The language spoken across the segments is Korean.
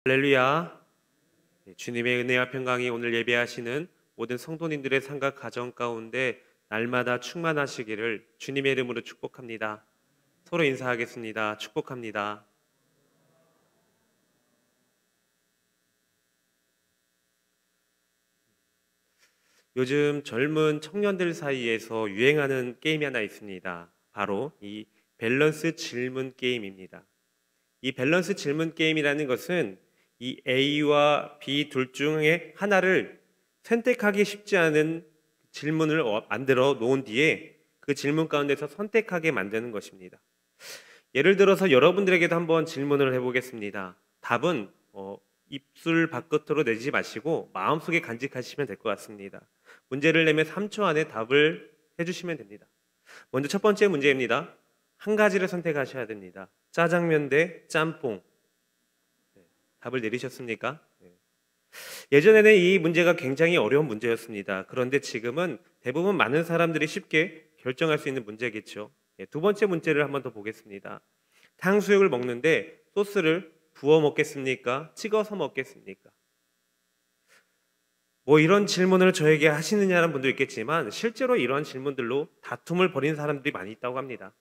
할렐루야. 주님의 은혜와 평강이 오늘 예배하시는 모든 성도님들의 삶과 가정 가운데 날마다 충만하시기를 주님의 이름으로 축복합니다. 서로 인사하겠습니다. 축복합니다. 요즘 젊은 청년들 사이에서 유행하는 게임이 하나 있습니다. 바로 이 밸런스 질문 게임입니다. 이 밸런스 질문 게임이라는 것은 이 A와 B 둘 중에 하나를 선택하기 쉽지 않은 질문을 만들어 놓은 뒤에 그 질문 가운데서 선택하게 만드는 것입니다. 예를 들어서 여러분들에게도 한번 질문을 해보겠습니다. 답은 입술 바깥으로 내지 마시고 마음속에 간직하시면 될 것 같습니다. 문제를 내면 3초 안에 답을 해주시면 됩니다. 먼저 첫 번째 문제입니다. 한 가지를 선택하셔야 됩니다. 짜장면 대 짬뽕. 답을 내리셨습니까? 예전에는 이 문제가 굉장히 어려운 문제였습니다. 그런데 지금은 대부분 많은 사람들이 쉽게 결정할 수 있는 문제겠죠. 두 번째 문제를 한번 더 보겠습니다. 탕수육을 먹는데 소스를 부어 먹겠습니까? 찍어서 먹겠습니까? 이런 질문을 저에게 하시느냐는 분도 있겠지만 실제로 이런 질문들로 다툼을 벌인 사람들이 많이 있다고 합니다.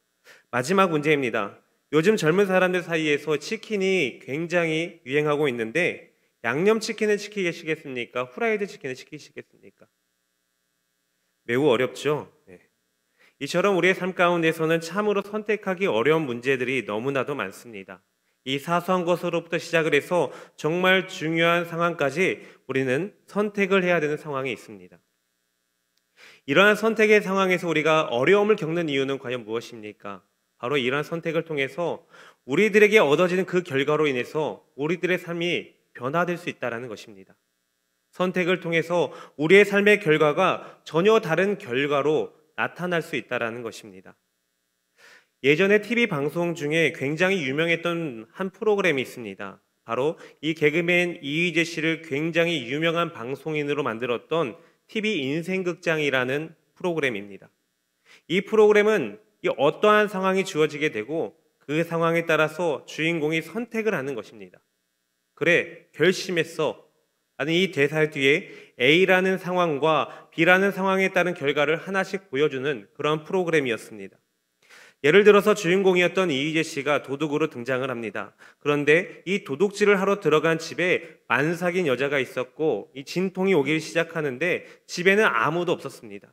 마지막 문제입니다. 요즘 젊은 사람들 사이에서 치킨이 굉장히 유행하고 있는데 양념치킨을 시키시겠습니까? 후라이드 치킨을 시키시겠습니까? 매우 어렵죠. 이처럼 우리의 삶 가운데서는 참으로 선택하기 어려운 문제들이 너무나도 많습니다. 이 사소한 것으로부터 시작을 해서 정말 중요한 상황까지 우리는 선택을 해야 되는 상황이 있습니다. 이러한 선택의 상황에서 우리가 어려움을 겪는 이유는 과연 무엇입니까? 바로 이러한 선택을 통해서 우리들에게 얻어지는 그 결과로 인해서 우리들의 삶이 변화될 수 있다는 것입니다. 선택을 통해서 우리의 삶의 결과가 전혀 다른 결과로 나타날 수 있다는 것입니다. 예전에 TV 방송 중에 굉장히 유명했던 한 프로그램이 있습니다. 바로 이 개그맨 이휘재 씨를 굉장히 유명한 방송인으로 만들었던 TV 인생극장이라는 프로그램입니다. 이 프로그램은 어떠한 상황이 주어지게 되고 그 상황에 따라서 주인공이 선택을 하는 것입니다. 그래, 결심했어. 라는 이 대사 뒤에 A라는 상황과 B라는 상황에 따른 결과를 하나씩 보여주는 그런 프로그램이었습니다. 예를 들어서 주인공이었던 이휘재 씨가 도둑으로 등장을 합니다. 그런데 이 도둑질을 하러 들어간 집에 만삭인 여자가 있었고 이 진통이 오기 시작하는데 집에는 아무도 없었습니다.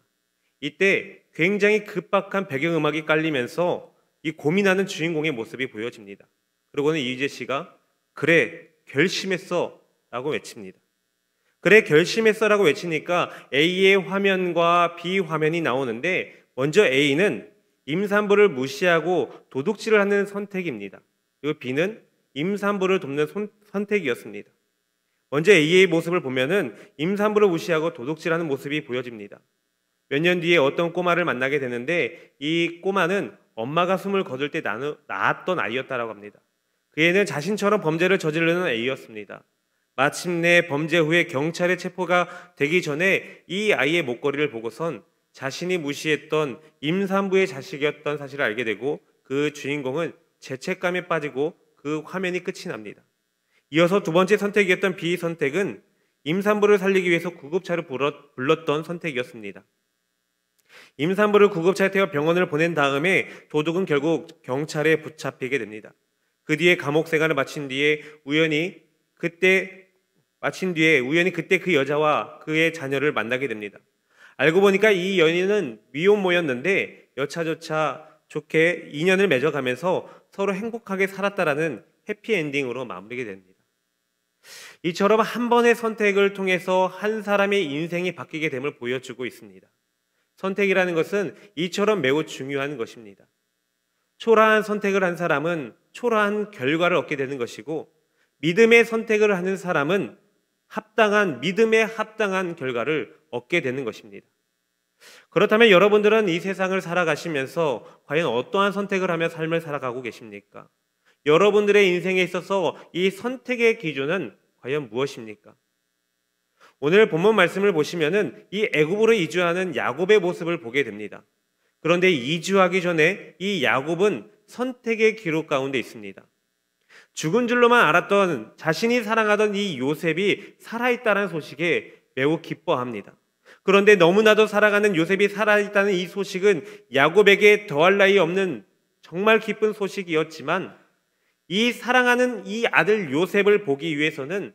이때 굉장히 급박한 배경음악이 깔리면서 이 고민하는 주인공의 모습이 보여집니다. 그리고는 이휘재 씨가 그래 결심했어 라고 외칩니다. 그래 결심했어 라고 외치니까 A의 화면과 B 화면이 나오는데 먼저 A는 임산부를 무시하고 도둑질을 하는 선택입니다. 그리고 B는 임산부를 돕는 선택이었습니다. 먼저 A의 모습을 보면은 임산부를 무시하고 도둑질하는 모습이 보여집니다. 몇 년 뒤에 어떤 꼬마를 만나게 되는데 이 꼬마는 엄마가 숨을 거둘 때 낳았던 아이였다고 합니다. 그 애는 자신처럼 범죄를 저지르는 A였습니다. 마침내 범죄 후에 경찰에 체포가 되기 전에 이 아이의 목걸이를 보고선 자신이 무시했던 임산부의 자식이었던 사실을 알게 되고 그 주인공은 죄책감에 빠지고 그 화면이 끝이 납니다. 이어서 두 번째 선택이었던 B 선택은 임산부를 살리기 위해서 구급차를 불렀던 선택이었습니다. 임산부를 구급차에 태워 병원을 보낸 다음에 도둑은 결국 경찰에 붙잡히게 됩니다. 그 뒤에 감옥 생활을 마친 뒤에 우연히 그때 그 여자와 그의 자녀를 만나게 됩니다. 알고 보니까 이 연인은 미혼모였는데 여차저차 좋게 인연을 맺어가면서 서로 행복하게 살았다라는 해피엔딩으로 마무리게 됩니다. 이처럼 한 번의 선택을 통해서 한 사람의 인생이 바뀌게 됨을 보여주고 있습니다. 선택이라는 것은 이처럼 매우 중요한 것입니다. 초라한 선택을 한 사람은 초라한 결과를 얻게 되는 것이고 믿음의 선택을 하는 사람은 믿음에 합당한 결과를 얻게 되는 것입니다. 그렇다면 여러분들은 이 세상을 살아가시면서 과연 어떠한 선택을 하며 삶을 살아가고 계십니까? 여러분들의 인생에 있어서 이 선택의 기준은 과연 무엇입니까? 오늘 본문 말씀을 보시면은 이 애굽으로 이주하는 야곱의 모습을 보게 됩니다. 그런데 이주하기 전에 이 야곱은 선택의 기록 가운데 있습니다. 죽은 줄로만 알았던 자신이 사랑하던 이 요셉이 살아있다는 소식에 매우 기뻐합니다. 그런데 너무나도 사랑하는 요셉이 살아있다는 이 소식은 야곱에게 더할 나위 없는 정말 기쁜 소식이었지만, 이 사랑하는 이 아들 요셉을 보기 위해서는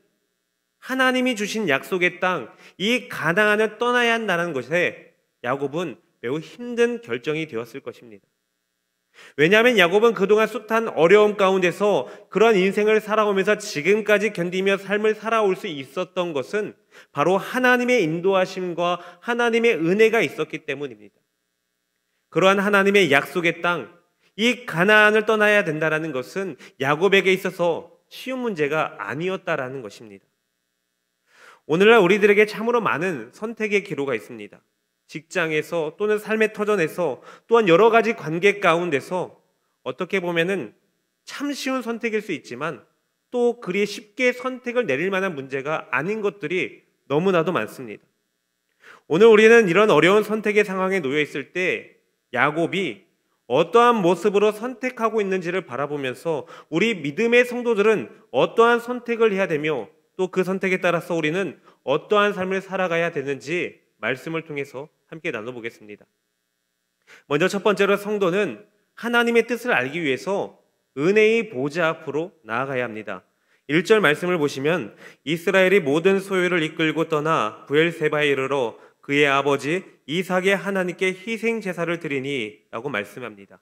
하나님이 주신 약속의 땅, 이 가나안을 떠나야 한다는 것에 야곱은 매우 힘든 결정이 되었을 것입니다. 왜냐하면 야곱은 그동안 숱한 어려움 가운데서 그런 인생을 살아오면서 지금까지 견디며 삶을 살아올 수 있었던 것은 바로 하나님의 인도하심과 하나님의 은혜가 있었기 때문입니다. 그러한 하나님의 약속의 땅, 이 가나안을 떠나야 된다는 것은 야곱에게 있어서 쉬운 문제가 아니었다라는 것입니다. 오늘날 우리들에게 참으로 많은 선택의 기로가 있습니다. 직장에서 또는 삶의 터전에서 또한 여러 가지 관계 가운데서 어떻게 보면은 참 쉬운 선택일 수 있지만 또 그리 쉽게 선택을 내릴 만한 문제가 아닌 것들이 너무나도 많습니다. 오늘 우리는 이런 어려운 선택의 상황에 놓여 있을 때 야곱이 어떠한 모습으로 선택하고 있는지를 바라보면서 우리 믿음의 성도들은 어떠한 선택을 해야 되며 또 그 선택에 따라서 우리는 어떠한 삶을 살아가야 되는지 말씀을 통해서 함께 나눠보겠습니다. 먼저 첫 번째로 성도는 하나님의 뜻을 알기 위해서 은혜의 보좌 앞으로 나아가야 합니다. 1절 말씀을 보시면 이스라엘이 모든 소유를 이끌고 떠나 브엘세바에 이르러 그의 아버지 이삭의 하나님께 희생 제사를 드리니 라고 말씀합니다.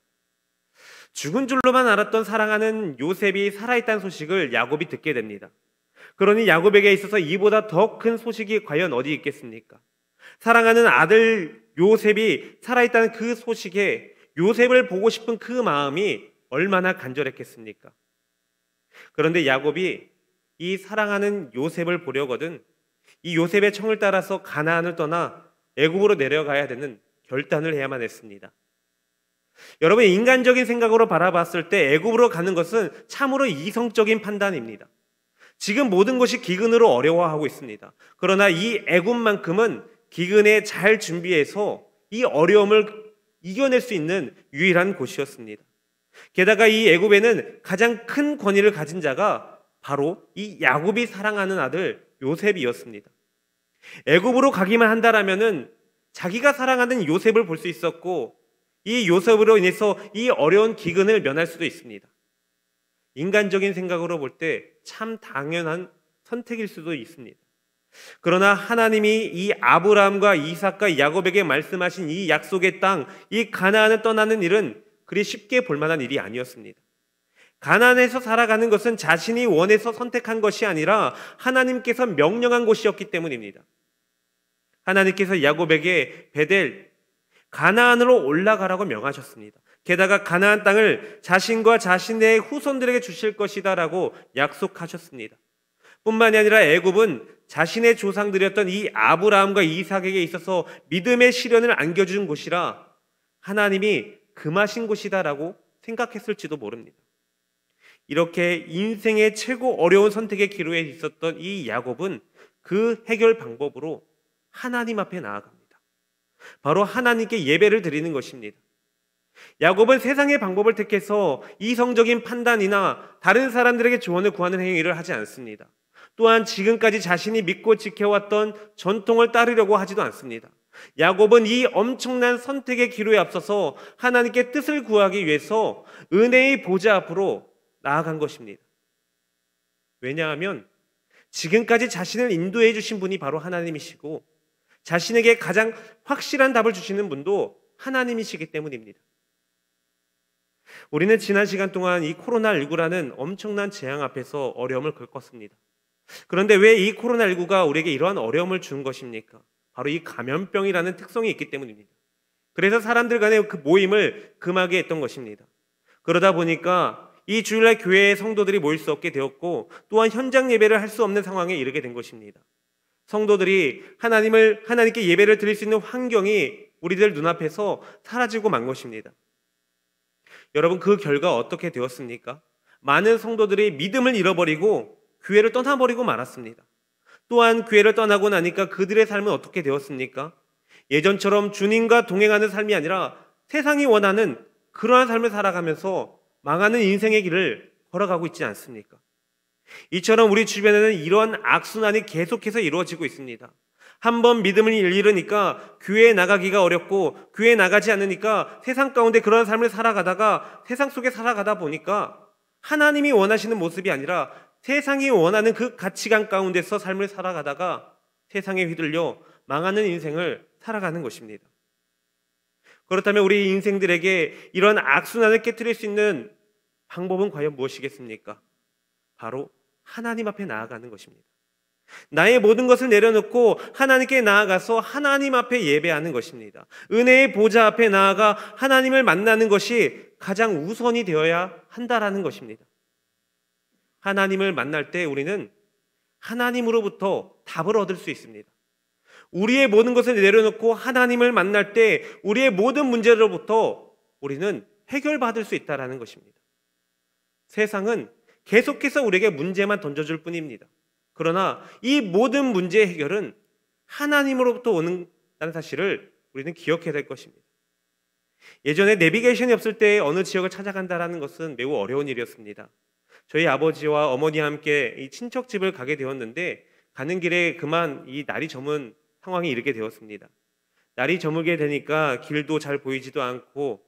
죽은 줄로만 알았던 사랑하는 요셉이 살아있다는 소식을 야곱이 듣게 됩니다. 그러니 야곱에게 있어서 이보다 더 큰 소식이 과연 어디 있겠습니까? 사랑하는 아들 요셉이 살아있다는 그 소식에 요셉을 보고 싶은 그 마음이 얼마나 간절했겠습니까? 그런데 야곱이 이 사랑하는 요셉을 보려거든 이 요셉의 청을 따라서 가나안을 떠나 애굽으로 내려가야 되는 결단을 해야만 했습니다. 여러분, 인간적인 생각으로 바라봤을 때 애굽으로 가는 것은 참으로 이성적인 판단입니다. 지금 모든 것이 기근으로 어려워하고 있습니다. 그러나 이 애굽만큼은 기근에 잘 준비해서 이 어려움을 이겨낼 수 있는 유일한 곳이었습니다. 게다가 이 애굽에는 가장 큰 권위를 가진 자가 바로 이 야곱이 사랑하는 아들 요셉이었습니다. 애굽으로 가기만 한다라면은 자기가 사랑하는 요셉을 볼 수 있었고 이 요셉으로 인해서 이 어려운 기근을 면할 수도 있습니다. 인간적인 생각으로 볼 때 참 당연한 선택일 수도 있습니다. 그러나 하나님이 이 아브라함과 이삭과 야곱에게 말씀하신 이 약속의 땅, 이 가나안을 떠나는 일은 그리 쉽게 볼 만한 일이 아니었습니다. 가나안에서 살아가는 것은 자신이 원해서 선택한 것이 아니라 하나님께서 명령한 곳이었기 때문입니다. 하나님께서 야곱에게 베델, 가나안으로 올라가라고 명하셨습니다. 게다가 가나안 땅을 자신과 자신의 후손들에게 주실 것이다라고 약속하셨습니다. 뿐만이 아니라 애굽은 자신의 조상들이었던 이 아브라함과 이삭에게 있어서 믿음의 시련을 안겨준 곳이라 하나님이 금하신 곳이다라고 생각했을지도 모릅니다. 이렇게 인생의 최고 어려운 선택의 기로에 있었던 이 야곱은 그 해결 방법으로 하나님 앞에 나아갑니다. 바로 하나님께 예배를 드리는 것입니다. 야곱은 세상의 방법을 택해서 이성적인 판단이나 다른 사람들에게 조언을 구하는 행위를 하지 않습니다. 또한 지금까지 자신이 믿고 지켜왔던 전통을 따르려고 하지도 않습니다. 야곱은 이 엄청난 선택의 기로에 앞서서 하나님께 뜻을 구하기 위해서 은혜의 보좌 앞으로 나아간 것입니다. 왜냐하면 지금까지 자신을 인도해 주신 분이 바로 하나님이시고 자신에게 가장 확실한 답을 주시는 분도 하나님이시기 때문입니다. 우리는 지난 시간 동안 이 코로나19라는 엄청난 재앙 앞에서 어려움을 겪었습니다. 그런데 왜 이 코로나19가 우리에게 이러한 어려움을 준 것입니까? 바로 이 감염병이라는 특성이 있기 때문입니다. 그래서 사람들 간의 그 모임을 금하게 했던 것입니다. 그러다 보니까 이 주일날 교회의 성도들이 모일 수 없게 되었고 또한 현장 예배를 할 수 없는 상황에 이르게 된 것입니다. 성도들이 하나님께 예배를 드릴 수 있는 환경이 우리들 눈앞에서 사라지고 만 것입니다. 여러분, 그 결과 어떻게 되었습니까? 많은 성도들이 믿음을 잃어버리고 교회를 떠나버리고 말았습니다. 또한 교회를 떠나고 나니까 그들의 삶은 어떻게 되었습니까? 예전처럼 주님과 동행하는 삶이 아니라 세상이 원하는 그러한 삶을 살아가면서 망하는 인생의 길을 걸어가고 있지 않습니까? 이처럼 우리 주변에는 이런 악순환이 계속해서 이루어지고 있습니다. 한번 믿음을 잃으니까 교회에 나가기가 어렵고, 교회에 나가지 않으니까 세상 가운데 그런 삶을 살아가다가 세상 속에 살아가다 보니까 하나님이 원하시는 모습이 아니라 세상이 원하는 그 가치관 가운데서 삶을 살아가다가 세상에 휘둘려 망하는 인생을 살아가는 것입니다. 그렇다면 우리 인생들에게 이런 악순환을 깨트릴 수 있는 방법은 과연 무엇이겠습니까? 바로 하나님 앞에 나아가는 것입니다. 나의 모든 것을 내려놓고 하나님께 나아가서 하나님 앞에 예배하는 것입니다. 은혜의 보좌 앞에 나아가 하나님을 만나는 것이 가장 우선이 되어야 한다라는 것입니다. 하나님을 만날 때 우리는 하나님으로부터 답을 얻을 수 있습니다. 우리의 모든 것을 내려놓고 하나님을 만날 때 우리의 모든 문제로부터 우리는 해결받을 수 있다는 것입니다. 세상은 계속해서 우리에게 문제만 던져줄 뿐입니다. 그러나 이 모든 문제의 해결은 하나님으로부터 오는다는 사실을 우리는 기억해야 될 것입니다. 예전에 내비게이션이 없을 때 어느 지역을 찾아간다는 것은 매우 어려운 일이었습니다. 저희 아버지와 어머니와 함께 이 친척집을 가게 되었는데 가는 길에 그만 이 날이 저문 상황이 이르게 되었습니다. 날이 저물게 되니까 길도 잘 보이지도 않고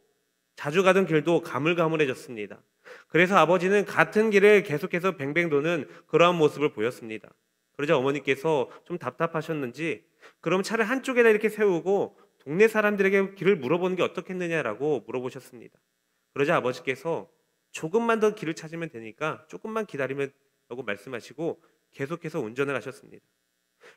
자주 가던 길도 가물가물해졌습니다. 그래서 아버지는 같은 길을 계속해서 뱅뱅 도는 그러한 모습을 보였습니다. 그러자 어머니께서 좀 답답하셨는지 그럼 차를 한쪽에다 이렇게 세우고 동네 사람들에게 길을 물어보는 게 어떻겠느냐라고 물어보셨습니다. 그러자 아버지께서 조금만 더 길을 찾으면 되니까 조금만 기다리면 라고 말씀하시고 계속해서 운전을 하셨습니다.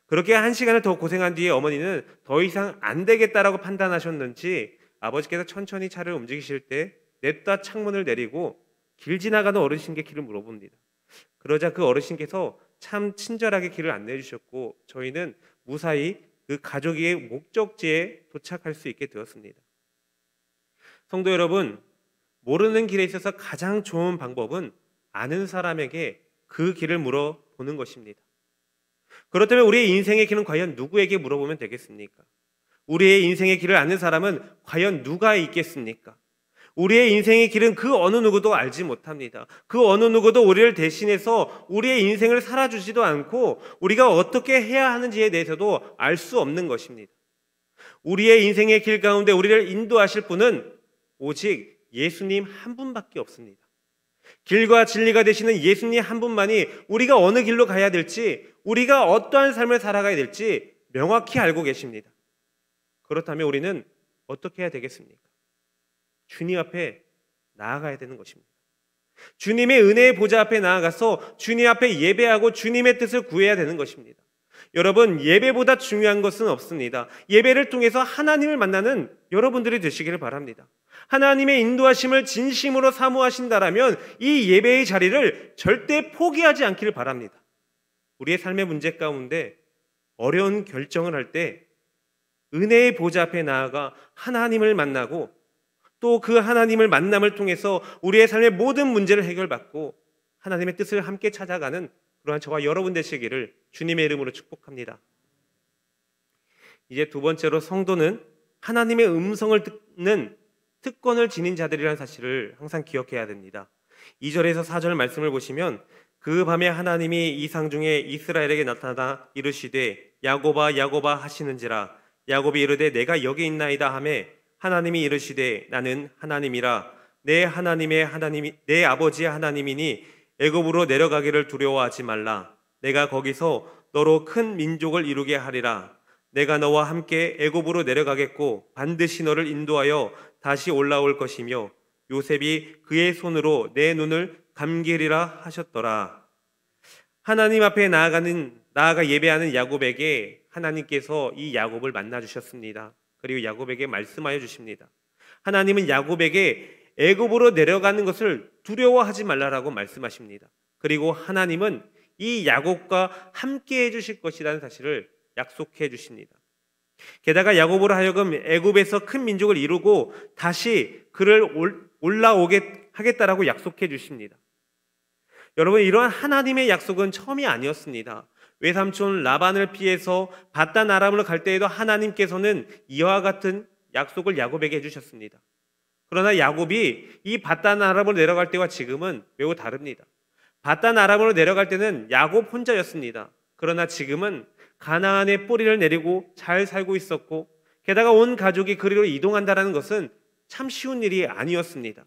그렇게 1시간을 더 고생한 뒤에 어머니는 더 이상 안 되겠다라고 판단하셨는지 아버지께서 천천히 차를 움직이실 때 냅다 창문을 내리고 길 지나가는 어르신께 길을 물어봅니다. 그러자 그 어르신께서 참 친절하게 길을 안내해 주셨고 저희는 무사히 그 가족의 목적지에 도착할 수 있게 되었습니다. 성도 여러분, 모르는 길에 있어서 가장 좋은 방법은 아는 사람에게 그 길을 물어보는 것입니다. 그렇다면 우리의 인생의 길은 과연 누구에게 물어보면 되겠습니까? 우리의 인생의 길을 아는 사람은 과연 누가 있겠습니까? 우리의 인생의 길은 그 어느 누구도 알지 못합니다. 그 어느 누구도 우리를 대신해서 우리의 인생을 살아주지도 않고 우리가 어떻게 해야 하는지에 대해서도 알 수 없는 것입니다. 우리의 인생의 길 가운데 우리를 인도하실 분은 오직 예수님 한 분밖에 없습니다. 길과 진리가 되시는 예수님 한 분만이 우리가 어느 길로 가야 될지, 우리가 어떠한 삶을 살아가야 될지 명확히 알고 계십니다. 그렇다면 우리는 어떻게 해야 되겠습니까? 주님 앞에 나아가야 되는 것입니다. 주님의 은혜의 보좌 앞에 나아가서 주님 앞에 예배하고 주님의 뜻을 구해야 되는 것입니다. 여러분, 예배보다 중요한 것은 없습니다. 예배를 통해서 하나님을 만나는 여러분들이 되시기를 바랍니다. 하나님의 인도하심을 진심으로 사모하신다라면 이 예배의 자리를 절대 포기하지 않기를 바랍니다. 우리의 삶의 문제 가운데 어려운 결정을 할 때 은혜의 보좌 앞에 나아가 하나님을 만나고 또 그 하나님을 만남을 통해서 우리의 삶의 모든 문제를 해결받고 하나님의 뜻을 함께 찾아가는 그러한 저와 여러분 되시기를 주님의 이름으로 축복합니다. 이제 두 번째로 성도는 하나님의 음성을 듣는 특권을 지닌 자들이라는 사실을 항상 기억해야 됩니다. 2절에서 4절 말씀을 보시면 그 밤에 하나님이 이상 중에 이스라엘에게 나타나 이르시되 야곱아 야곱아 하시는지라 야곱이 이르되 내가 여기 있나이다 하매 하나님이 이르시되 나는 하나님이라 내 하나님의 하나님이 내 아버지의 하나님이니 애굽으로 내려가기를 두려워하지 말라. 내가 거기서 너로 큰 민족을 이루게 하리라. 내가 너와 함께 애굽으로 내려가겠고 반드시 너를 인도하여 다시 올라올 것이며 요셉이 그의 손으로 내 눈을 감기리라 하셨더라. 하나님 앞에 나아가 예배하는 야곱에게 하나님께서 이 야곱을 만나 주셨습니다. 그리고 야곱에게 말씀하여 주십니다. 하나님은 야곱에게 애굽으로 내려가는 것을 두려워하지 말라라고 말씀하십니다. 그리고 하나님은 이 야곱과 함께 해주실 것이라는 사실을 약속해 주십니다. 게다가 야곱으로 하여금 애굽에서 큰 민족을 이루고 다시 그를 올라오게 하겠다라고 약속해 주십니다. 여러분, 이러한 하나님의 약속은 처음이 아니었습니다. 외삼촌 라반을 피해서 바단 아람으로 갈 때에도 하나님께서는 이와 같은 약속을 야곱에게 해주셨습니다. 그러나 야곱이 이 밧단 아람으로 내려갈 때와 지금은 매우 다릅니다. 밧단 아람으로 내려갈 때는 야곱 혼자였습니다. 그러나 지금은 가나안에 뿌리를 내리고 잘 살고 있었고, 게다가 온 가족이 그리로 이동한다는 것은 참 쉬운 일이 아니었습니다.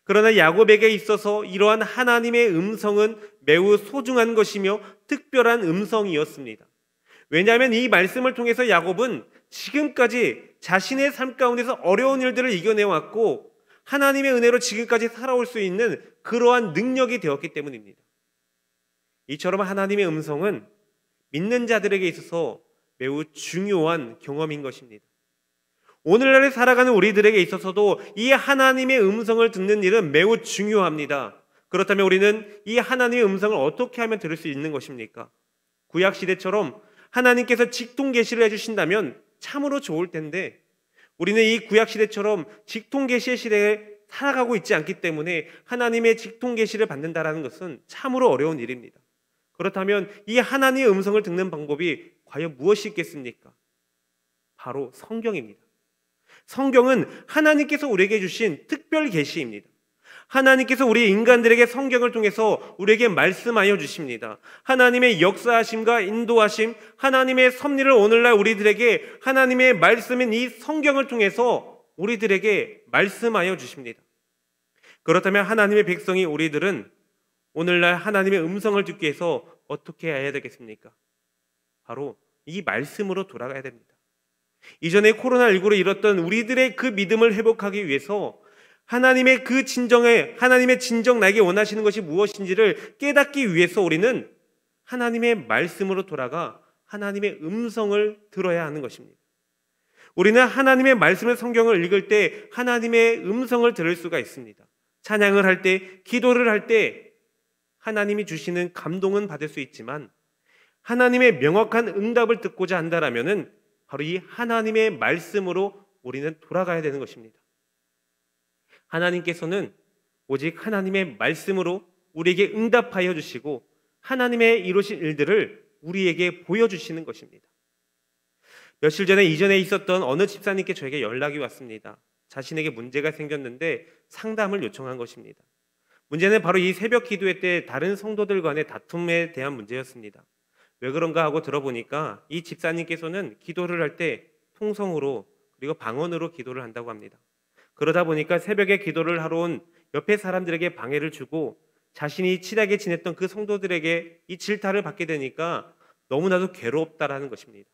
그러나 야곱에게 있어서 이러한 하나님의 음성은 매우 소중한 것이며 특별한 음성이었습니다. 왜냐하면 이 말씀을 통해서 야곱은 지금까지 자신의 삶 가운데서 어려운 일들을 이겨내왔고 하나님의 은혜로 지금까지 살아올 수 있는 그러한 능력이 되었기 때문입니다. 이처럼 하나님의 음성은 믿는 자들에게 있어서 매우 중요한 경험인 것입니다. 오늘날에 살아가는 우리들에게 있어서도 이 하나님의 음성을 듣는 일은 매우 중요합니다. 그렇다면 우리는 이 하나님의 음성을 어떻게 하면 들을 수 있는 것입니까? 구약시대처럼 하나님께서 직통 계시를 해주신다면 참으로 좋을 텐데, 우리는 이 구약시대처럼 직통 계시의 시대에 살아가고 있지 않기 때문에 하나님의 직통 계시를 받는다는 것은 참으로 어려운 일입니다. 그렇다면 이 하나님의 음성을 듣는 방법이 과연 무엇이 있겠습니까? 바로 성경입니다. 성경은 하나님께서 우리에게 주신 특별 계시입니다. 하나님께서 우리 인간들에게 성경을 통해서 우리에게 말씀하여 주십니다. 하나님의 역사하심과 인도하심, 하나님의 섭리를 오늘날 우리들에게 하나님의 말씀인 이 성경을 통해서 우리들에게 말씀하여 주십니다. 그렇다면 하나님의 백성이 우리들은 오늘날 하나님의 음성을 듣기 위해서 어떻게 해야 되겠습니까? 바로 이 말씀으로 돌아가야 됩니다. 이전에 코로나19로 잃었던 우리들의 그 믿음을 회복하기 위해서 하나님의 그 진정에, 하나님의 진정 나에게 원하시는 것이 무엇인지를 깨닫기 위해서 우리는 하나님의 말씀으로 돌아가 하나님의 음성을 들어야 하는 것입니다. 우리는 하나님의 말씀의 성경을 읽을 때 하나님의 음성을 들을 수가 있습니다. 찬양을 할 때, 기도를 할 때 하나님이 주시는 감동은 받을 수 있지만 하나님의 명확한 응답을 듣고자 한다라면은 바로 이 하나님의 말씀으로 우리는 돌아가야 되는 것입니다. 하나님께서는 오직 하나님의 말씀으로 우리에게 응답하여 주시고 하나님의 이루신 일들을 우리에게 보여주시는 것입니다. 며칠 전에 이전에 있었던 어느 집사님께 저에게 연락이 왔습니다. 자신에게 문제가 생겼는데 상담을 요청한 것입니다. 문제는 바로 이 새벽 기도회 때 다른 성도들 간의 다툼에 대한 문제였습니다. 왜 그런가 하고 들어보니까 이 집사님께서는 기도를 할 때 통성으로 그리고 방언으로 기도를 한다고 합니다. 그러다 보니까 새벽에 기도를 하러 온 옆에 사람들에게 방해를 주고 자신이 친하게 지냈던 그 성도들에게 이 질타를 받게 되니까 너무나도 괴롭다라는 것입니다.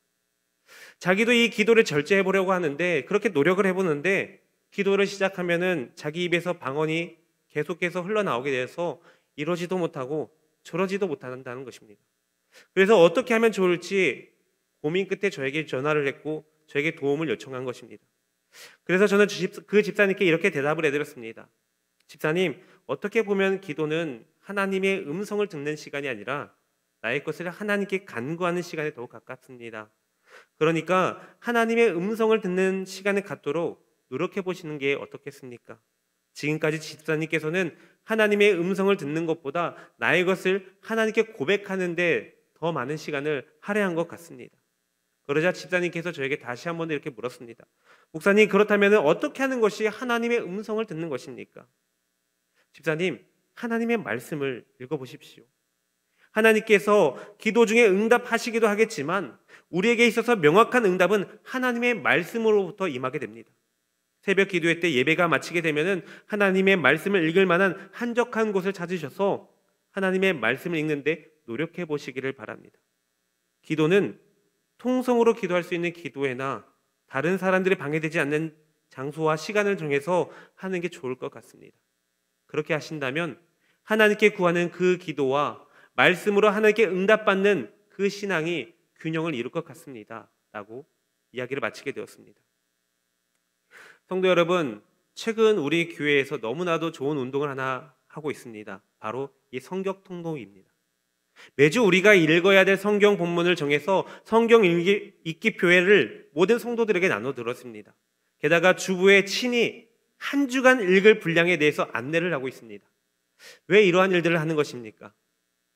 자기도 이 기도를 절제해 보려고 하는데 그렇게 노력을 해보는데 기도를 시작하면은 자기 입에서 방언이 계속해서 흘러나오게 돼서 이러지도 못하고 저러지도 못한다는 것입니다. 그래서 어떻게 하면 좋을지 고민 끝에 저에게 전화를 했고 저에게 도움을 요청한 것입니다. 그래서 저는 그 집사님께 이렇게 대답을 해드렸습니다. 집사님, 어떻게 보면 기도는 하나님의 음성을 듣는 시간이 아니라 나의 것을 하나님께 간구하는 시간에 더욱 가깝습니다. 그러니까 하나님의 음성을 듣는 시간을 갖도록 노력해 보시는 게 어떻겠습니까? 지금까지 집사님께서는 하나님의 음성을 듣는 것보다 나의 것을 하나님께 고백하는데 더 많은 시간을 할애한 것 같습니다. 그러자 집사님께서 저에게 다시 한 번 이렇게 물었습니다. 목사님, 그렇다면 어떻게 하는 것이 하나님의 음성을 듣는 것입니까? 집사님, 하나님의 말씀을 읽어보십시오. 하나님께서 기도 중에 응답하시기도 하겠지만 우리에게 있어서 명확한 응답은 하나님의 말씀으로부터 임하게 됩니다. 새벽 기도회 때 예배가 마치게 되면은 하나님의 말씀을 읽을 만한 한적한 곳을 찾으셔서 하나님의 말씀을 읽는데 노력해 보시기를 바랍니다. 기도는 통성으로 기도할 수 있는 기도회나 다른 사람들이 방해되지 않는 장소와 시간을 정해서 하는 게 좋을 것 같습니다. 그렇게 하신다면 하나님께 구하는 그 기도와 말씀으로 하나님께 응답받는 그 신앙이 균형을 이룰 것 같습니다. 라고 이야기를 마치게 되었습니다. 성도 여러분, 최근 우리 교회에서 너무나도 좋은 운동을 하나 하고 있습니다. 바로 이 성경 통독입니다. 매주 우리가 읽어야 될 성경 본문을 정해서 성경 읽기 표회를 모든 성도들에게 나눠 들었습니다. 게다가 주부에 친히 한 주간 읽을 분량에 대해서 안내를 하고 있습니다. 왜 이러한 일들을 하는 것입니까?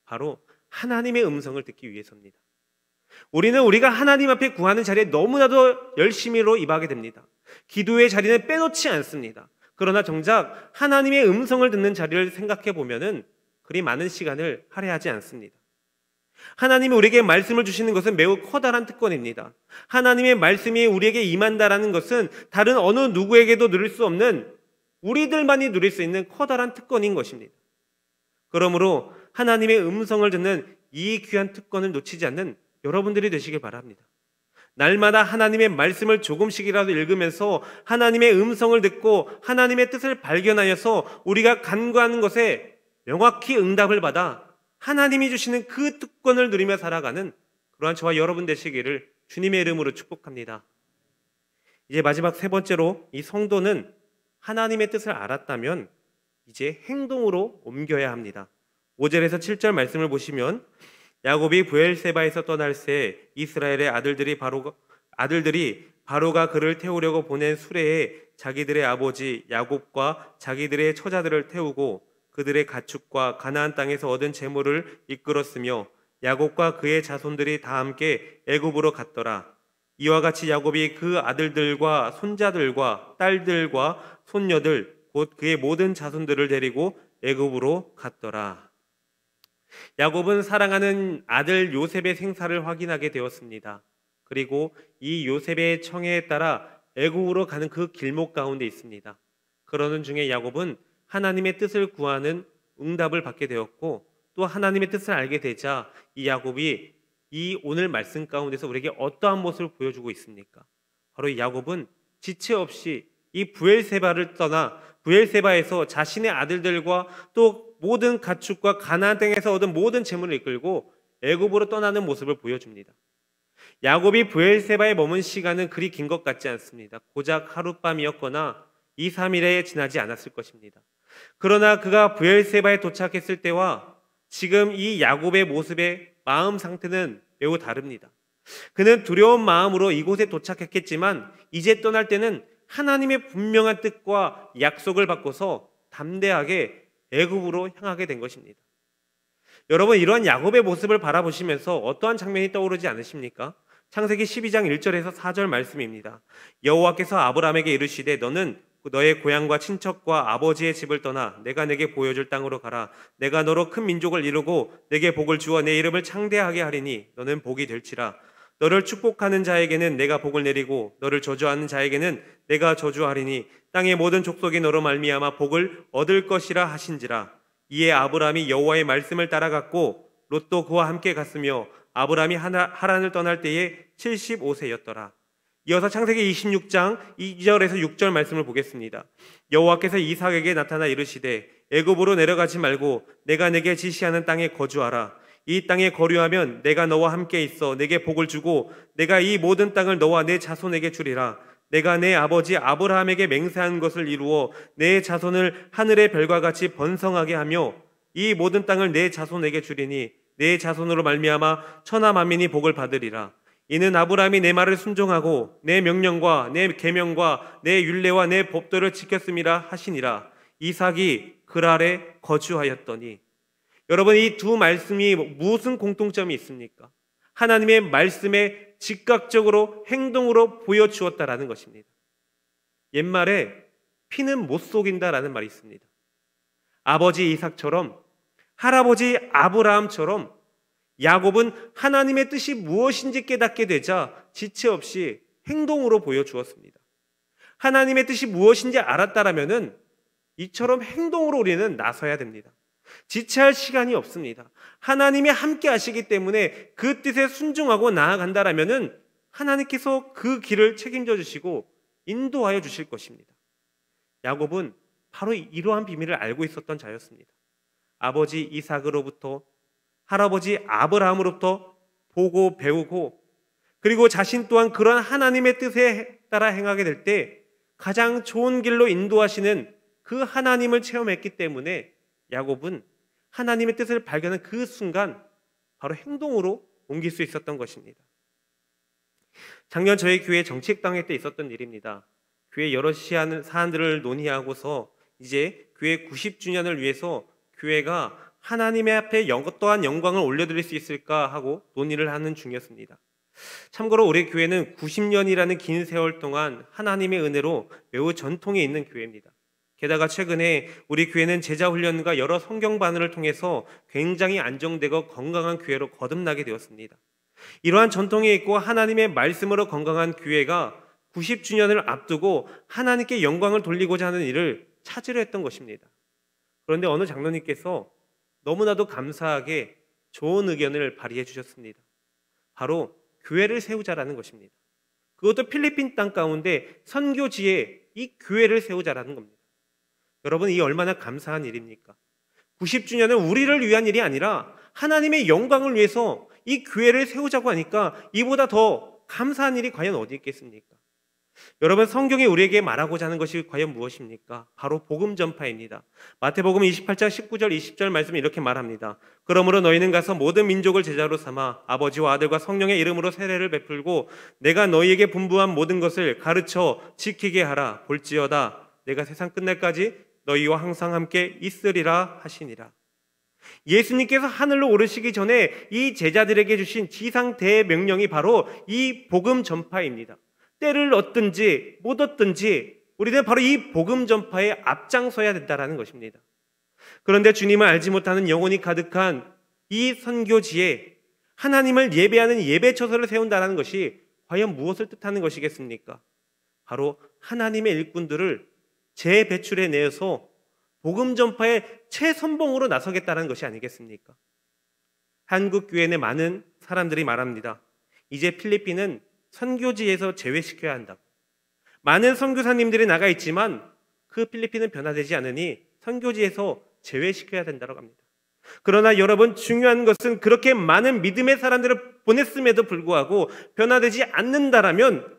바로 하나님의 음성을 듣기 위해서입니다. 우리는 우리가 하나님 앞에 구하는 자리에 너무나도 열심히로 임하게 됩니다. 기도의 자리는 빼놓지 않습니다. 그러나 정작 하나님의 음성을 듣는 자리를 생각해 보면은 그리 많은 시간을 할애하지 않습니다. 하나님이 우리에게 말씀을 주시는 것은 매우 커다란 특권입니다. 하나님의 말씀이 우리에게 임한다라는 것은 다른 어느 누구에게도 누릴 수 없는, 우리들만이 누릴 수 있는 커다란 특권인 것입니다. 그러므로 하나님의 음성을 듣는 이 귀한 특권을 놓치지 않는 여러분들이 되시길 바랍니다. 날마다 하나님의 말씀을 조금씩이라도 읽으면서 하나님의 음성을 듣고 하나님의 뜻을 발견하여서 우리가 간구하는 것에 명확히 응답을 받아 하나님이 주시는 그 특권을 누리며 살아가는 그러한 저와 여러분 되시기를 주님의 이름으로 축복합니다. 이제 마지막 세 번째로, 이 성도는 하나님의 뜻을 알았다면 이제 행동으로 옮겨야 합니다. 5절에서 7절 말씀을 보시면, 야곱이 브엘세바에서 떠날 새 이스라엘의 아들들이 바로가 그를 태우려고 보낸 수레에 자기들의 아버지 야곱과 자기들의 처자들을 태우고 그들의 가축과 가나안 땅에서 얻은 재물을 이끌었으며 야곱과 그의 자손들이 다 함께 애굽으로 갔더라. 이와 같이 야곱이 그 아들들과 손자들과 딸들과 손녀들 곧 그의 모든 자손들을 데리고 애굽으로 갔더라. 야곱은 사랑하는 아들 요셉의 생사를 확인하게 되었습니다. 그리고 이 요셉의 청해에 따라 애굽으로 가는 그 길목 가운데 있습니다. 그러는 중에 야곱은 하나님의 뜻을 구하는 응답을 받게 되었고, 또 하나님의 뜻을 알게 되자 이 야곱이 이 오늘 말씀 가운데서 우리에게 어떠한 모습을 보여주고 있습니까? 바로 이 야곱은 지체 없이 이 브엘세바를 떠나 브엘세바에서 자신의 아들들과 또 모든 가축과 가나안 땅에서 얻은 모든 재물을 이끌고 애굽으로 떠나는 모습을 보여줍니다. 야곱이 브엘세바에 머문 시간은 그리 긴 것 같지 않습니다. 고작 하룻밤이었거나 2, 3일에 지나지 않았을 것입니다. 그러나 그가 브엘세바에 도착했을 때와 지금 이 야곱의 모습의 마음 상태는 매우 다릅니다. 그는 두려운 마음으로 이곳에 도착했겠지만 이제 떠날 때는 하나님의 분명한 뜻과 약속을 받고서 담대하게 애굽으로 향하게 된 것입니다. 여러분, 이러한 야곱의 모습을 바라보시면서 어떠한 장면이 떠오르지 않으십니까? 창세기 12장 1절에서 4절 말씀입니다. 여호와께서 아브라함에게 이르시되 너는 너의 고향과 친척과 아버지의 집을 떠나 내가 내게 보여줄 땅으로 가라. 내가 너로 큰 민족을 이루고 내게 복을 주어 내 이름을 창대하게 하리니 너는 복이 될지라. 너를 축복하는 자에게는 내가 복을 내리고 너를 저주하는 자에게는 내가 저주하리니 땅의 모든 족속이 너로 말미암아 복을 얻을 것이라 하신지라. 이에 아브라함이 여호와의 말씀을 따라갔고 롯도 그와 함께 갔으며 아브라함이 하란을 떠날 때에 75세였더라. 이어서 창세기 26장 2절에서 6절 말씀을 보겠습니다. 여호와께서 이삭에게 나타나 이르시되 애굽으로 내려가지 말고 내가 내게 지시하는 땅에 거주하라. 이 땅에 거류하면 내가 너와 함께 있어 내게 복을 주고 내가 이 모든 땅을 너와 내 자손에게 주리라. 내가 내 아버지 아브라함에게 맹세한 것을 이루어 내 자손을 하늘의 별과 같이 번성하게 하며 이 모든 땅을 내 자손에게 주리니 내 자손으로 말미암아 천하 만민이 복을 받으리라. 이는 아브라함이 내 말을 순종하고 내 명령과 내 계명과 내 율례와 내 법도를 지켰음이라 하시니라. 이삭이 그랄에 거주하였더니. 여러분, 이 두 말씀이 무슨 공통점이 있습니까? 하나님의 말씀에 즉각적으로 행동으로 보여주었다라는 것입니다. 옛말에 피는 못 속인다라는 말이 있습니다. 아버지 이삭처럼 할아버지 아브라함처럼 야곱은 하나님의 뜻이 무엇인지 깨닫게 되자 지체 없이 행동으로 보여주었습니다. 하나님의 뜻이 무엇인지 알았다라면은 이처럼 행동으로 우리는 나서야 됩니다. 지체할 시간이 없습니다. 하나님이 함께 하시기 때문에 그 뜻에 순종하고 나아간다라면은 하나님께서 그 길을 책임져 주시고 인도하여 주실 것입니다. 야곱은 바로 이러한 비밀을 알고 있었던 자였습니다. 아버지 이삭으로부터 할아버지 아브라함으로부터 보고 배우고 그리고 자신 또한 그런 하나님의 뜻에 따라 행하게 될 때 가장 좋은 길로 인도하시는 그 하나님을 체험했기 때문에 야곱은 하나님의 뜻을 발견한 그 순간 바로 행동으로 옮길 수 있었던 것입니다. 작년 저희 교회 정책당회 때 있었던 일입니다. 교회 여러 사안들을 논의하고서 이제 교회 90주년을 위해서 교회가 하나님의 앞에 어떠한 영광을 올려드릴 수 있을까 하고 논의를 하는 중이었습니다. 참고로 우리 교회는 90년이라는 긴 세월 동안 하나님의 은혜로 매우 전통이 있는 교회입니다. 게다가 최근에 우리 교회는 제자 훈련과 여러 성경반을 통해서 굉장히 안정되고 건강한 교회로 거듭나게 되었습니다. 이러한 전통이 있고 하나님의 말씀으로 건강한 교회가 90주년을 앞두고 하나님께 영광을 돌리고자 하는 일을 찾으려 했던 것입니다. 그런데 어느 장로님께서 너무나도 감사하게 좋은 의견을 발휘해 주셨습니다. 바로 교회를 세우자라는 것입니다. 그것도 필리핀 땅 가운데 선교지에 이 교회를 세우자라는 겁니다. 여러분, 이 얼마나 감사한 일입니까? 90주년은 우리를 위한 일이 아니라 하나님의 영광을 위해서 이 교회를 세우자고 하니까 이보다 더 감사한 일이 과연 어디 있겠습니까? 여러분, 성경이 우리에게 말하고자 하는 것이 과연 무엇입니까? 바로 복음 전파입니다. 마태복음 28장 19절 20절 말씀이 이렇게 말합니다. 그러므로 너희는 가서 모든 민족을 제자로 삼아 아버지와 아들과 성령의 이름으로 세례를 베풀고 내가 너희에게 분부한 모든 것을 가르쳐 지키게 하라. 볼지어다 내가 세상 끝날까지 너희와 항상 함께 있으리라 하시니라. 예수님께서 하늘로 오르시기 전에 이 제자들에게 주신 지상 대명령이 바로 이 복음 전파입니다. 때를 얻든지 못 얻든지 우리는 바로 이 복음 전파에 앞장서야 된다는 것입니다. 그런데 주님을 알지 못하는 영혼이 가득한 이 선교지에 하나님을 예배하는 예배처소를 세운다는 것이 과연 무엇을 뜻하는 것이겠습니까? 바로 하나님의 일꾼들을 재배출해 내어서 복음 전파의 최선봉으로 나서겠다는 것이 아니겠습니까? 한국 교회 내 많은 사람들이 말합니다. 이제 필리핀은 선교지에서 제외시켜야 한다고. 많은 선교사님들이 나가 있지만 그 필리핀은 변화되지 않으니 선교지에서 제외시켜야 된다고 합니다. 그러나 여러분, 중요한 것은 그렇게 많은 믿음의 사람들을 보냈음에도 불구하고 변화되지 않는다라면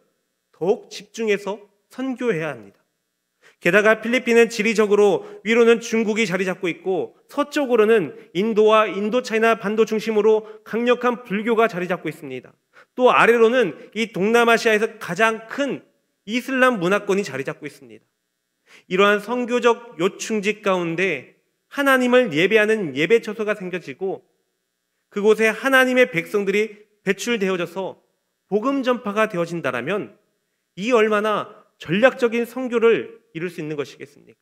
더욱 집중해서 선교해야 합니다. 게다가 필리핀은 지리적으로 위로는 중국이 자리 잡고 있고 서쪽으로는 인도와 인도차이나 반도 중심으로 강력한 불교가 자리 잡고 있습니다. 또 아래로는 이 동남아시아에서 가장 큰 이슬람 문화권이 자리 잡고 있습니다. 이러한 선교적 요충지 가운데 하나님을 예배하는 예배처소가 생겨지고 그곳에 하나님의 백성들이 배출되어져서 복음 전파가 되어진다라면 이 얼마나 전략적인 선교를 이룰 수 있는 것이겠습니까?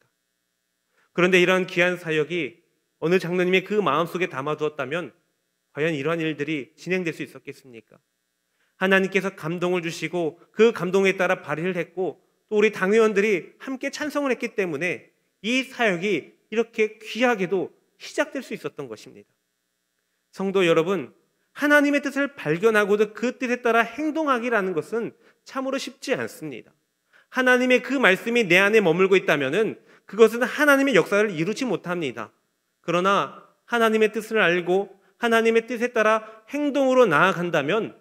그런데 이러한 귀한 사역이 어느 장로님의 그 마음속에 담아두었다면 과연 이러한 일들이 진행될 수 있었겠습니까? 하나님께서 감동을 주시고 그 감동에 따라 발휘를 했고 또 우리 당회원들이 함께 찬성을 했기 때문에 이 사역이 이렇게 귀하게도 시작될 수 있었던 것입니다. 성도 여러분, 하나님의 뜻을 발견하고도 그 뜻에 따라 행동하기라는 것은 참으로 쉽지 않습니다. 하나님의 그 말씀이 내 안에 머물고 있다면 그것은 하나님의 역사를 이루지 못합니다. 그러나 하나님의 뜻을 알고 하나님의 뜻에 따라 행동으로 나아간다면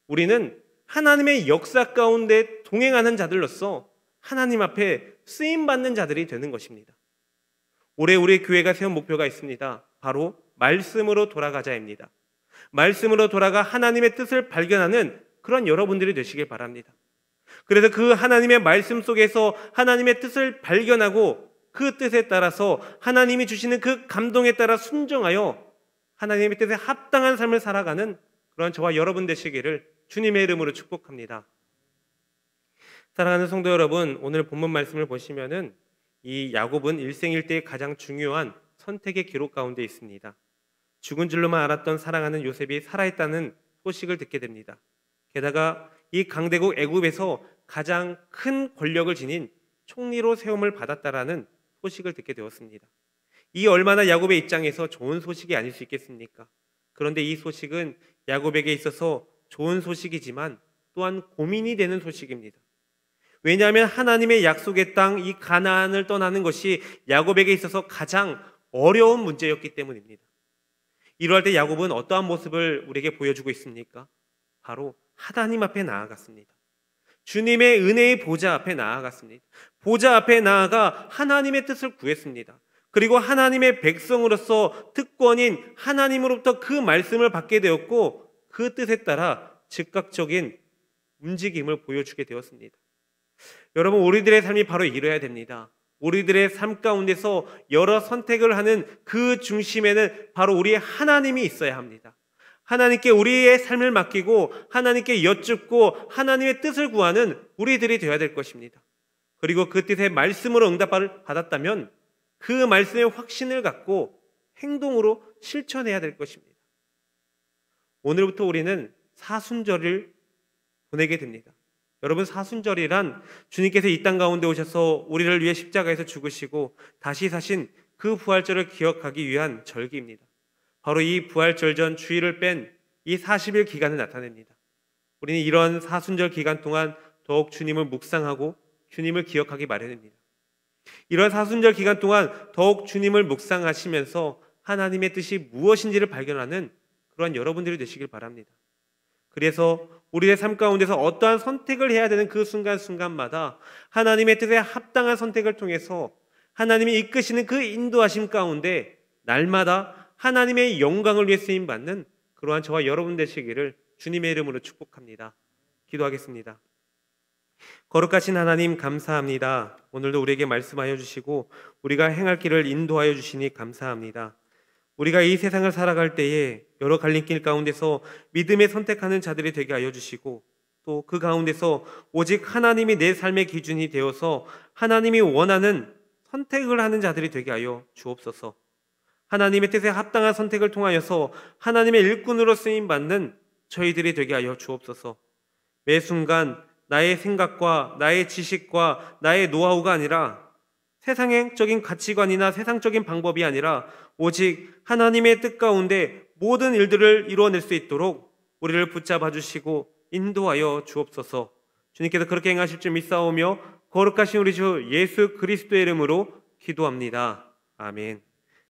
우리는 하나님의 역사 가운데 동행하는 자들로서 하나님 앞에 쓰임받는 자들이 되는 것입니다. 올해 우리 교회가 세운 목표가 있습니다. 바로 말씀으로 돌아가자입니다. 말씀으로 돌아가 하나님의 뜻을 발견하는 그런 여러분들이 되시길 바랍니다. 그래서 그 하나님의 말씀 속에서 하나님의 뜻을 발견하고 그 뜻에 따라서 하나님이 주시는 그 감동에 따라 순종하여 하나님의 뜻에 합당한 삶을 살아가는 그런 저와 여러분 되시기를 주님의 이름으로 축복합니다. 사랑하는 성도 여러분, 오늘 본문 말씀을 보시면은 이 야곱은 일생일대의 가장 중요한 선택의 기록 가운데 있습니다. 죽은 줄로만 알았던 사랑하는 요셉이 살아있다는 소식을 듣게 됩니다. 게다가 이 강대국 애굽에서 가장 큰 권력을 지닌 총리로 세움을 받았다라는 소식을 듣게 되었습니다. 이 얼마나 야곱의 입장에서 좋은 소식이 아닐 수 있겠습니까? 그런데 이 소식은 야곱에게 있어서 좋은 소식이지만 또한 고민이 되는 소식입니다. 왜냐하면 하나님의 약속의 땅 이 가나안을 떠나는 것이 야곱에게 있어서 가장 어려운 문제였기 때문입니다. 이러할 때 야곱은 어떠한 모습을 우리에게 보여주고 있습니까? 바로 하나님 앞에 나아갔습니다. 주님의 은혜의 보좌 앞에 나아갔습니다. 보좌 앞에 나아가 하나님의 뜻을 구했습니다. 그리고 하나님의 백성으로서 특권인 하나님으로부터 그 말씀을 받게 되었고 그 뜻에 따라 즉각적인 움직임을 보여주게 되었습니다. 여러분, 우리들의 삶이 바로 이래야 됩니다. 우리들의 삶 가운데서 여러 선택을 하는 그 중심에는 바로 우리의 하나님이 있어야 합니다. 하나님께 우리의 삶을 맡기고 하나님께 여쭙고 하나님의 뜻을 구하는 우리들이 되어야 될 것입니다. 그리고 그 뜻의 말씀으로 응답을 받았다면 그 말씀의 확신을 갖고 행동으로 실천해야 될 것입니다. 오늘부터 우리는 사순절을 보내게 됩니다. 여러분, 사순절이란 주님께서 이 땅 가운데 오셔서 우리를 위해 십자가에서 죽으시고 다시 사신 그 부활절을 기억하기 위한 절기입니다. 바로 이 부활절 전 주일을 뺀 이 40일 기간을 나타냅니다. 우리는 이런 사순절 기간 동안 더욱 주님을 묵상하고 주님을 기억하기 마련입니다. 이런 사순절 기간 동안 더욱 주님을 묵상하시면서 하나님의 뜻이 무엇인지를 발견하는 그러한 여러분들이 되시길 바랍니다. 그래서 우리의 삶 가운데서 어떠한 선택을 해야 되는 그 순간순간마다 하나님의 뜻에 합당한 선택을 통해서 하나님이 이끄시는 그 인도하심 가운데 날마다 하나님의 영광을 위해 쓰임받는 그러한 저와 여러분 되시기를 주님의 이름으로 축복합니다. 기도하겠습니다. 거룩하신 하나님, 감사합니다. 오늘도 우리에게 말씀하여 주시고 우리가 행할 길을 인도하여 주시니 감사합니다. 우리가 이 세상을 살아갈 때에 여러 갈림길 가운데서 믿음에 선택하는 자들이 되게 하여 주시고 또 그 가운데서 오직 하나님이 내 삶의 기준이 되어서 하나님이 원하는 선택을 하는 자들이 되게 하여 주옵소서. 하나님의 뜻에 합당한 선택을 통하여서 하나님의 일꾼으로 쓰임받는 저희들이 되게 하여 주옵소서. 매 순간 나의 생각과 나의 지식과 나의 노하우가 아니라 세상적인 가치관이나 세상적인 방법이 아니라 오직 하나님의 뜻 가운데 모든 일들을 이루어낼 수 있도록 우리를 붙잡아 주시고 인도하여 주옵소서. 주님께서 그렇게 행하실 줄 믿사오며 거룩하신 우리 주 예수 그리스도의 이름으로 기도합니다. 아멘.